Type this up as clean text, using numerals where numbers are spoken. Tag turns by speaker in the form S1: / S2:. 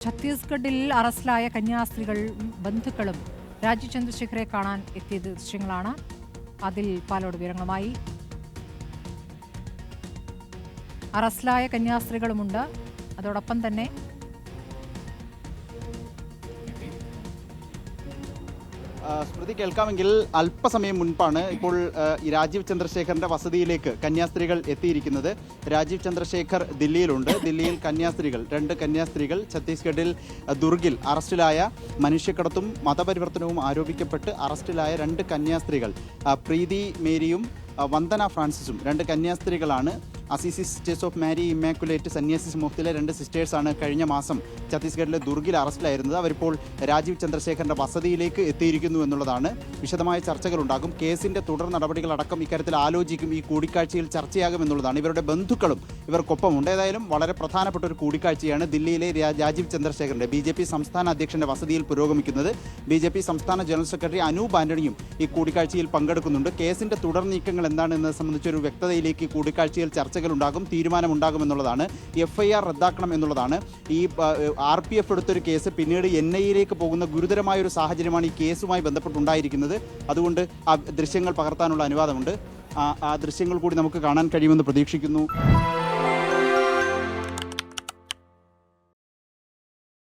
S1: ഛത്തീസ്ഗഡിൽ അറസ്റ്റിലായ കന്യാസ്ത്രീകളും ബന്ധുക്കളും രാജീവ് ചന്ദ്രശേഖരെ കാണാൻ എത്തിയ ദൃശ്യങ്ങളാണ്. അതിൽ പാലോട് വിവരങ്ങളുമായി അറസ്റ്റിലായ കന്യാസ്ത്രീകളുമുണ്ട്. അതോടൊപ്പം തന്നെ
S2: സ്മൃതി കേൾക്കാമെങ്കിൽ അല്പസമയം മുൻപാണ് ഇപ്പോൾ രാജീവ് ചന്ദ്രശേഖറിന്റെ വസതിയിലേക്ക് കന്യാസ്ത്രീകൾ എത്തിയിരിക്കുന്നത്. രാജീവ് ചന്ദ്രശേഖർ ദില്ലിയിലുണ്ട്. ദില്ലിയിൽ കന്യാസ്ത്രീകൾ, 2 കന്യാസ്ത്രീകൾ ഛത്തീസ്ഗഡിൽ ദുർഗിൽ അറസ്റ്റിലായ മനുഷ്യക്കടത്തും മതപരിവർത്തനവും ആരോപിക്കപ്പെട്ട് അറസ്റ്റിലായ 2 കന്യാസ്ത്രീകൾ പ്രീതി മേരിയും വന്ദന ഫ്രാൻസിസും 2 കന്യാസ്ത്രീകളാണ്. Assisi Sisters of Mary Immaculate സന്യാസി സമൂഹത്തിലെ 2 സിസ്റ്റേഴ്സാണ് കഴിഞ്ഞ മാസം ഛത്തീസ്ഗഡിലെ ദുർഗിൽ അറസ്റ്റിലായിരുന്നത്. അവരിപ്പോൾ രാജീവ് ചന്ദ്രശേഖറിന്റെ വസതിയിലേക്ക് എത്തിയിരിക്കുന്നു എന്നുള്ളതാണ്. വിശദമായ ചർച്ചകളുണ്ടാകും. കേസിന്റെ തുടർ നടപടികളടക്കം ഇക്കാര്യത്തിൽ ആലോചിക്കും. ഈ കൂടിക്കാഴ്ചയിൽ ചർച്ചയാകുമെന്നുള്ളതാണ്. ഇവരുടെ ബന്ധുക്കളും ഇവർക്കൊപ്പമുണ്ട്. ഏതായാലും വളരെ പ്രധാനപ്പെട്ട ഒരു കൂടിക്കാഴ്ചയാണ് ദില്ലിയിലെ രാജീവ് ചന്ദ്രശേഖറിന്റെ BJP സംസ്ഥാന അധ്യക്ഷന്റെ വസതിയിൽ പുരോഗമിക്കുന്നത്. BJP സംസ്ഥാന ജനറൽ സെക്രട്ടറി അനൂപ് ആന്റണിയും ഈ കൂടിക്കാഴ്ചയിൽ പങ്കെടുക്കുന്നുണ്ട്. കേസിന്റെ തുടർ നീക്കങ്ങൾ എന്താണെന്നത് സംബന്ധിച്ചൊരു വ്യക്തതയിലേക്ക് ഈ കൂടിക്കാഴ്ചയിൽ ചർച്ചകളുണ്ടാകും, തീരുമാനമുണ്ടാകുമെന്നുള്ളതാണ്. FIR റദ്ദാക്കണം എന്നുള്ളതാണ്. ഈ RPF എടുത്തൊരു കേസ് പിന്നീട് NIA പോകുന്ന ഗുരുതരമായൊരു സാഹചര്യമാണ് ഈ കേസുമായി ബന്ധപ്പെട്ടുണ്ടായിരിക്കുന്നത്. അതുകൊണ്ട് ആ ദൃശ്യങ്ങൾ പകർത്താനുള്ള അനുവാദമുണ്ട്. ആ ദൃശ്യങ്ങൾ കൂടി നമുക്ക് കാണാൻ കഴിയുമെന്ന് പ്രതീക്ഷിക്കുന്നു.